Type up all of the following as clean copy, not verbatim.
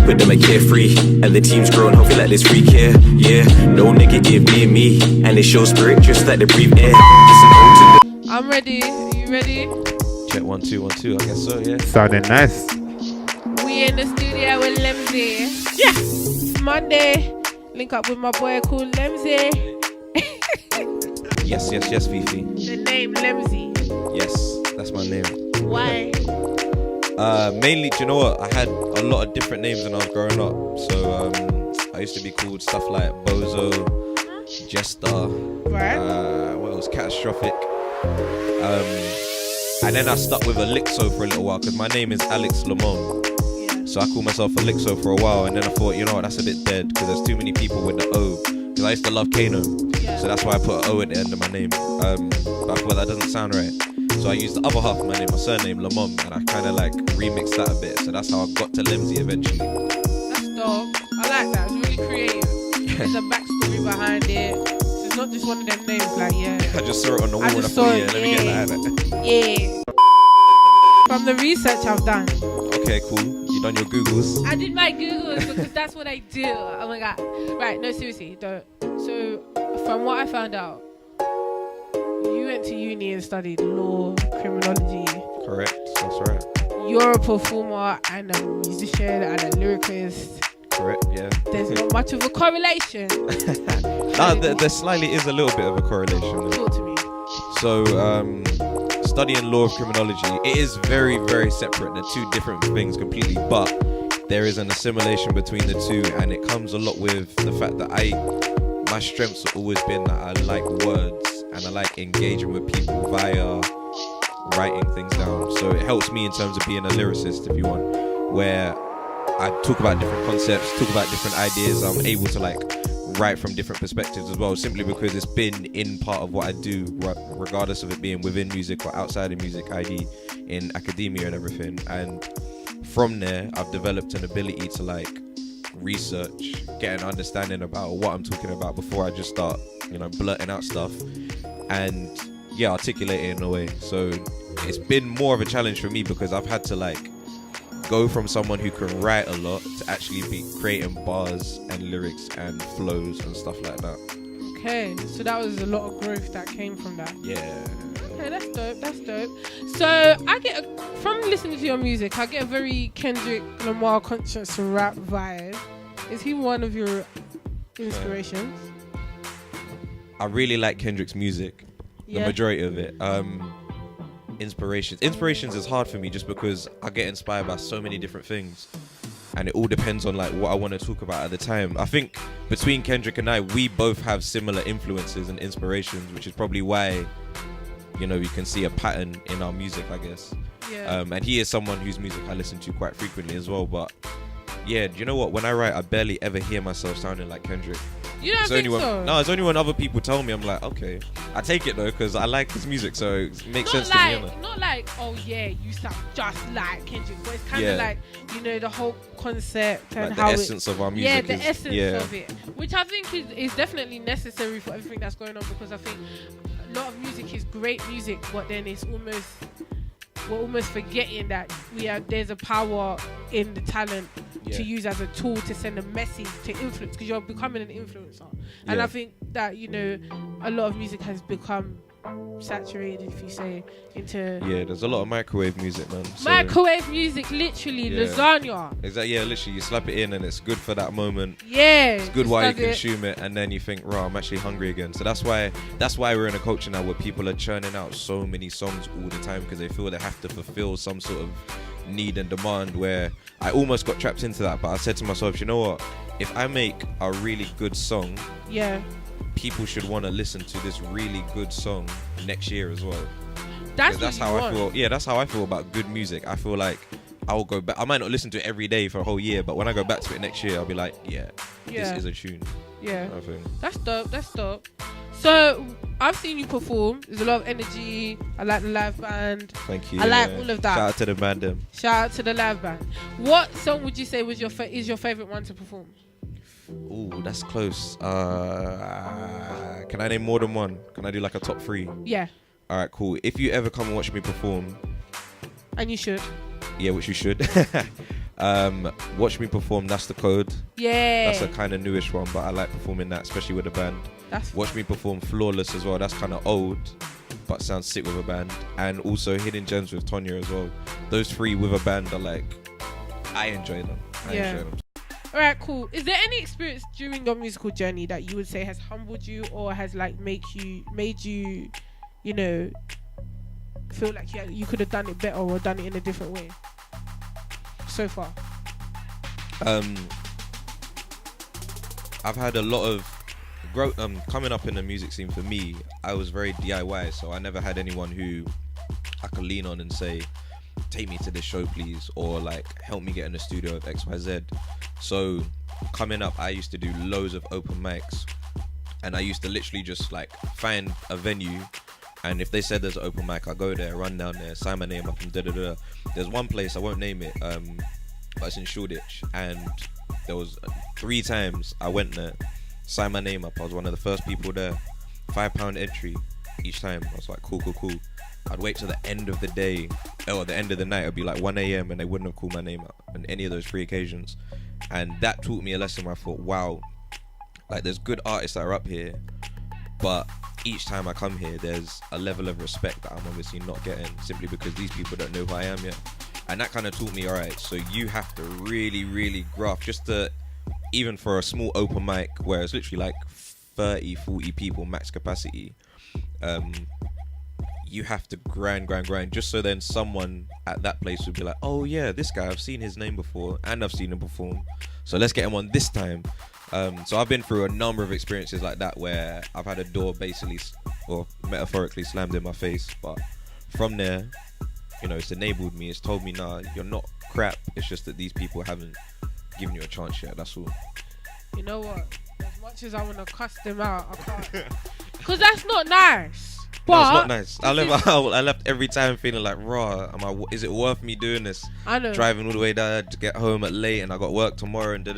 with them a carefree. And the team's growing healthy like this freak here. Yeah, no negative near me. And they show spirit just like they breathe air. I'm ready. Are you ready? Check 1 2 1 2. I guess so. Yeah. Sounding nice. We in the studio with Lemzi. Yeah. It's Monday. Link up with my boy called Lemzi. Yes, Fifi. The name Lemzi. Yes, that's my name. Why? Mainly, do you know what? I had a lot of different names when I was growing up. So I used to be called stuff like Bozo, Jester, Right. what else? Catastrophic. And then I stuck with Elixo for a little while because my name is Alex Lamont. Yeah. So I called myself Elixo for a while, and then I thought, you know what, that's a bit dead because there's too many people with the O. Because I used to love Kano, so that's why I put an O at the end of my name. But I thought that doesn't sound right. So I used the other half of my name, my surname, Lamont, and I kind of like remixed that a bit. So that's how I got to Lemzi eventually. That's dope. I like that. It's really creative. There's a backstory behind it. So it's not just one of them names like, yeah. I just saw it on the wall and I just thought, saw yeah, it, let me get that. Yeah. From the research I've done. Okay, cool. You done your Googles? I did my Googles because that's what I do. Oh my god. Right, no, seriously, don't. So, from what I found out, you went to uni and studied law, criminology. Correct, that's right. You're a performer and a musician and a lyricist. Correct, yeah. There's not much of a correlation. There slightly is a little bit of a correlation. Talk to me. So, studying law of criminology, it is very, very separate. They're two different things completely, but there is an assimilation between the two, and it comes a lot with the fact that my strengths have always been that I like words and I like engaging with people via writing things down. So it helps me in terms of being a lyricist, if you want, where I talk about different concepts, talk about different ideas. I'm able to like write from different perspectives as well, simply because it's been in part of what I do, regardless of it being within music or outside of music, i.e. in academia and everything. And from there, I've developed an ability to like research, get an understanding about what I'm talking about before I just start, blurting out stuff, and articulate it in a way. So it's been more of a challenge for me because I've had to like go from someone who can write a lot to actually be creating bars and lyrics and flows and stuff like that. Okay, so that was a lot of growth that came from that. Yeah. Okay, that's dope. So from listening to your music, I get a very Kendrick Lamar conscious rap vibe. Is he one of your inspirations? I really like Kendrick's music, the majority of it. Inspirations is hard for me just because I get inspired by so many different things, and it all depends on like what I want to talk about at the time. I think between Kendrick and I, we both have similar influences and inspirations, which is probably why you can see a pattern in our music, I guess. And he is someone whose music I listen to quite frequently as well. But yeah, do you know what, when I write, I barely ever hear myself sounding like Kendrick. You don't think so? No, it's only when other people tell me, I'm like, okay. I take it though, because I like his music, so it makes sense to me. Not like, oh yeah, you sound just like Kendrick, but it's kind of like, the whole concept and like how the essence of our music. Yeah, the essence of it, which I think is definitely necessary for everything that's going on, because I think a lot of music is great music, but then it's we're almost forgetting that there's a power in the talent to use as a tool to send a message, to influence, because you're becoming an influencer. And I think that a lot of music has become saturated, if you say, into there's a lot of microwave music, man. Microwave music, literally lasagna. Exactly. Yeah, literally you slap it in and it's good for that moment. It's good while you consume it, and then you think, I'm actually hungry again. So that's why we're in a culture now where people are churning out so many songs all the time, because they feel they have to fulfill some sort of need and demand, where I almost got trapped into that. But I said to myself, you know what, if I make a really good song, people should want to listen to this really good song next year as well. That's how I feel. Yeah, that's how I feel about good music. I feel like I will go back. I might not listen to it every day for a whole year, but when I go back to it next year, I'll be like, this is a tune. Yeah, that's dope. So I've seen you perform. There's a lot of energy. I like the live band. Thank you. I like all of that. Shout out to the band. Shout out to the live band. What song would you say was is your favorite one to perform? Ooh, that's close. Can I name more than one? Can I do like a top 3? Yeah. All right, cool. If you ever come and watch me perform, and you should. Yeah, which you should. Watch Me Perform, That's the Code. Yeah. That's a kind of newish one, but I like performing that, especially with a band. Watch Me Perform Flawless as well. That's kind of old, but sounds sick with a band. And also Hidden Gems with Tonya as well. Those three with a band are like, I enjoy them. All right, cool. Is there any experience during your musical journey that you would say has humbled you or has like made you, you know, feel like you could have done it better or done it in a different way so far? I've had a lot of coming up in the music scene. For me, I was very DIY, so I never had anyone who I could lean on and say, take me to this show please, or like help me get in the studio with XYZ. So coming up, I used to do loads of open mics, and I used to literally just like find a venue, and if they said there's an open mic, I go there, run down there, sign my name up, and da-da-da. There's one place, I won't name it, but it's in Shoreditch, and there was 3 times I went there, signed my name up, I was one of the first people there, £5 entry each time. I was like, cool. I'd wait till the end of the day, or the end of the night, it'd be like 1 a.m. and they wouldn't have called my name out on any of those 3 occasions. And that taught me a lesson where I thought, wow, like there's good artists that are up here, but each time I come here, there's a level of respect that I'm obviously not getting, simply because these people don't know who I am yet. And that kind of taught me, all right, so you have to really, really graft, just to, even for a small open mic where it's literally like 30, 40 people max capacity, you have to grind, just so then someone at that place would be like, oh yeah, this guy, I've seen his name before and I've seen him perform, so let's get him on this time. So I've been through a number of experiences like that where I've had a door basically, or metaphorically, slammed in my face, but from there, you know, it's enabled me, it's told me, nah, you're not crap, it's just that these people haven't given you a chance yet, that's all. You know what, as much as I want to cuss them out, I can't, because that's not nice. No, it's not nice. I left every time feeling like, raw, is it worth me doing this? I know. Driving all the way there to get home at late, and I got work tomorrow, and I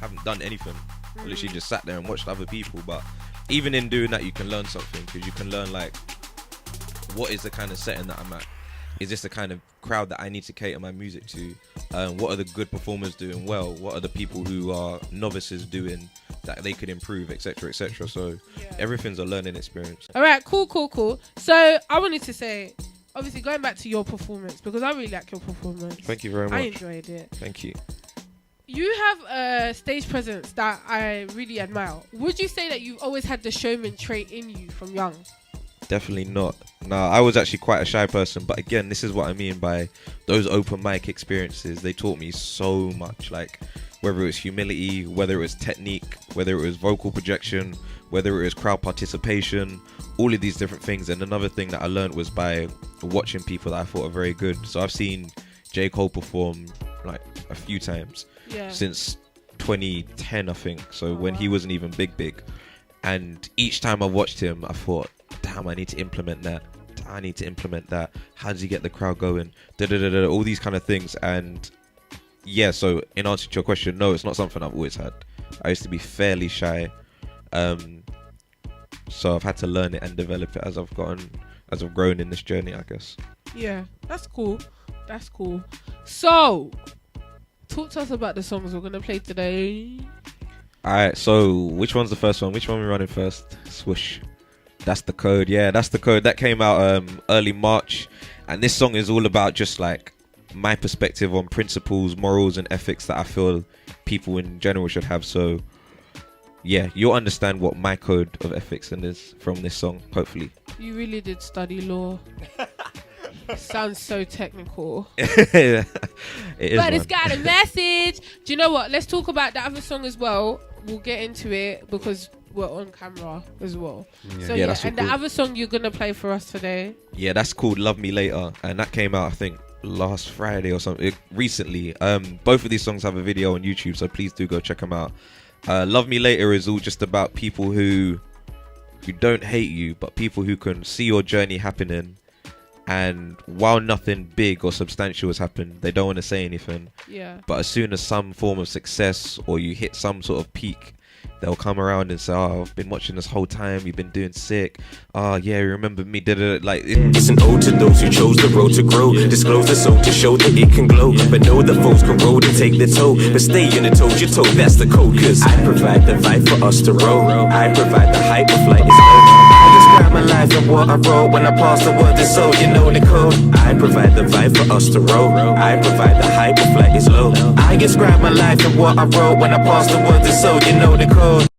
haven't done anything. I literally just sat there and watched other people. But even in doing that, you can learn something, because you can learn like, what is the kind of setting that I'm at? Is this the kind of crowd that I need to cater my music to? What are the good performers doing well? What are the people who are novices doing that they could improve, etc., etc. So everything's a learning experience. All right, cool. So I wanted to say, obviously going back to your performance, because I really like your performance. Thank you very much. I enjoyed it. Thank you. You have a stage presence that I really admire. Would you say that you've always had the showman trait in you from young? Definitely not. No, I was actually quite a shy person, but again, this is what I mean by those open mic experiences. They taught me so much, like whether it was humility, whether it was technique, whether it was vocal projection, whether it was crowd participation, all of these different things. And another thing that I learned was by watching people that I thought are very good. So I've seen J. Cole perform like a few times since 2010, I think. So when he wasn't even big. And each time I watched him, I thought, damn, I need to implement that. How does he get the crowd going? All these kind of things. And yeah, so in answer to your question, no, it's not something I've always had. I used to be fairly shy. So I've had to learn it and develop it as I've grown in this journey, I guess. Yeah, that's cool. So, talk to us about the songs we're going to play today. Alright, so which one's the first one? Which one are we running first? Swoosh. That's the Code. Yeah, that's the Code. That came out early March. And this song is all about just like my perspective on principles, morals and ethics that I feel people in general should have. So yeah, you'll understand what my code of ethics is from this song, hopefully. You really did study law. Sounds so technical. It is, but it's got a message. Do you know what? Let's talk about the other song as well. We'll get into it because we're on camera as well. Yeah. So that's and cool. The other song you're gonna play for us today. Yeah, that's called Love Me Later, and that came out I think last Friday or something. Recently. Both of these songs have a video on YouTube, so please do go check them out. Love Me Later is all just about people who don't hate you, but people who can see your journey happening. And while nothing big or substantial has happened, they don't want to say anything. Yeah. But as soon as some form of success or you hit some sort of peak, they'll come around and say, oh, I've been watching this whole time, you've been doing sick. Oh yeah, you remember me, did it like It's an ode to those who chose the road to grow. Disclose the soul to show that it can glow. But know the foes can roll to take the toe. But stay in the toes, you're told that's the code. Cause I provide the vibe for us to roll. I provide the hype of flight is low. I describe my life and what I wrote when I pass the word to soul, you know the code. I provide the vibe for us to roll. I provide the hype of flight is low. I describe my life and what I wrote when I pass the word to soul, you know the code.